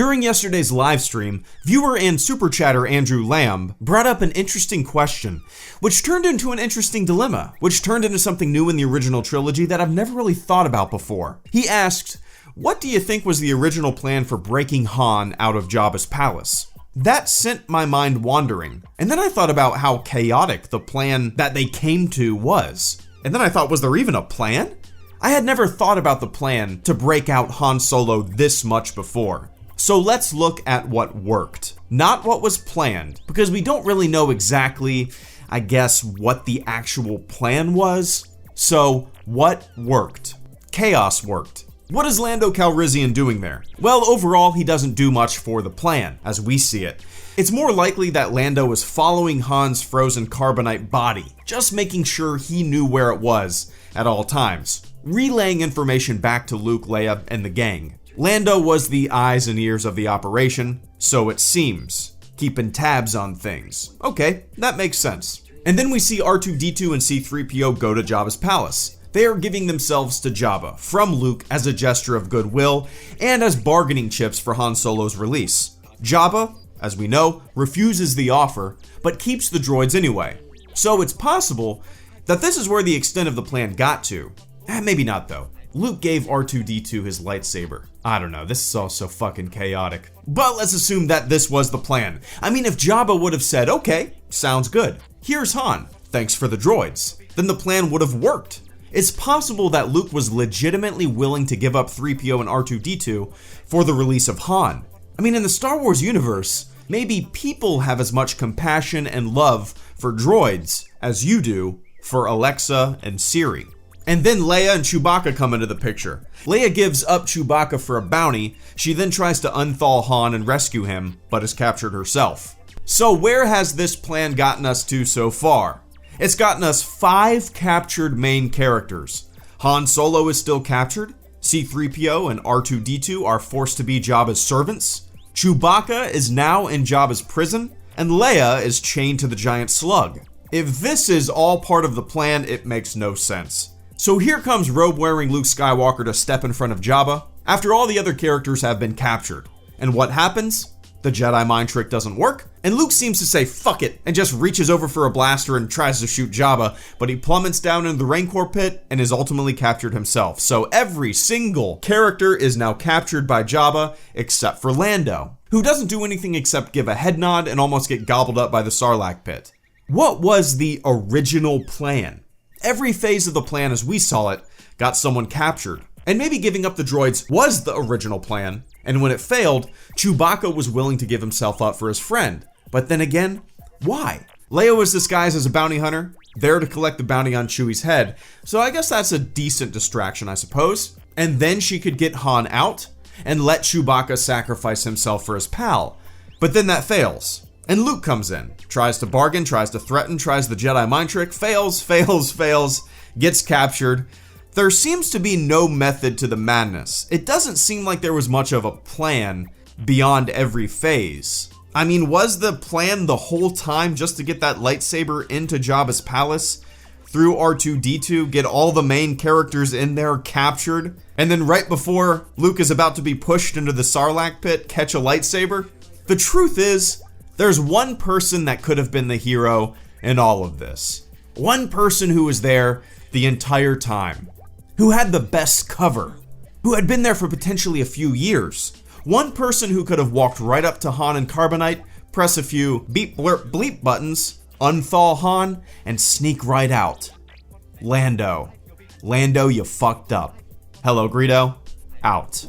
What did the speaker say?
During yesterday's live stream, viewer and super chatter Andrew Lamb brought up an interesting question, which turned into an interesting dilemma, which turned into something new in the original trilogy that I've never really thought about before. He asked, what do you think was the original plan for breaking Han out of Jabba's palace? That sent my mind wandering, and then I thought about how chaotic the plan that they came to was. And then I thought, was there even a plan? I had never thought about the plan to break out Han Solo this much before. So let's look at what worked, not what was planned, because we don't really know exactly, I guess, what the actual plan was. So what worked? Chaos worked. What is Lando Calrissian doing there? Well, overall, he doesn't do much for the plan, as we see it. It's more likely that Lando was following Han's frozen carbonite body, just making sure he knew where it was at all times, relaying information back to Luke, Leia, and the gang. Lando was the eyes and ears of the operation, so it seems, keeping tabs on things. Okay, that makes sense. And then we see R2-D2 and C-3PO go to Jabba's palace. They are giving themselves to Jabba from Luke as a gesture of goodwill and as bargaining chips for Han Solo's release. Jabba, as we know, refuses the offer, but keeps the droids anyway. So it's possible that this is where the extent of the plan got to. Maybe not though. Luke gave R2-D2 his lightsaber. I don't know, this is all so fucking chaotic. But let's assume that this was the plan. I mean, if Jabba would have said, okay, sounds good, here's Han, thanks for the droids, then the plan would have worked. It's possible that Luke was legitimately willing to give up 3PO and R2-D2 for the release of Han. I mean, in the Star Wars universe, maybe people have as much compassion and love for droids as you do for Alexa and Siri. And then Leia and Chewbacca come into the picture. Leia gives up Chewbacca for a bounty. She then tries to unthaw Han and rescue him, but is captured herself. So where has this plan gotten us to so far? It's gotten us 5 captured main characters. Han Solo is still captured. C-3PO and R2-D2 are forced to be Jabba's servants. Chewbacca is now in Jabba's prison. And Leia is chained to the giant slug. If this is all part of the plan, it makes no sense. So here comes robe-wearing Luke Skywalker to step in front of Jabba after all the other characters have been captured. And what happens? The Jedi mind trick doesn't work, and Luke seems to say fuck it and just reaches over for a blaster and tries to shoot Jabba, but he plummets down into the Rancor pit and is ultimately captured himself. So every single character is now captured by Jabba except for Lando, who doesn't do anything except give a head nod and almost get gobbled up by the Sarlacc pit. What was the original plan? Every phase of the plan as we saw it got someone captured. And maybe giving up the droids was the original plan, and when it failed, Chewbacca was willing to give himself up for his friend. But then again, why? Leia was disguised as a bounty hunter, there to collect the bounty on Chewie's head, so I guess that's a decent distraction, I suppose. And then she could get Han out and let Chewbacca sacrifice himself for his pal. But then that fails. And Luke comes in, tries to bargain, tries to threaten, tries the Jedi mind trick, fails, gets captured. There seems to be no method to the madness. It doesn't seem like there was much of a plan beyond every phase. I mean, was the plan the whole time just to get that lightsaber into Jabba's palace through R2-D2, get all the main characters in there captured, and then right before Luke is about to be pushed into the Sarlacc pit, catch a lightsaber? The truth is, there's one person that could have been the hero in all of this. One person who was there the entire time, who had the best cover, who had been there for potentially a few years. One person who could have walked right up to Han and Carbonite, press a few beep blurp bleep buttons, unthaw Han, and sneak right out. Lando. Lando, you fucked up. HelloGreedo, out.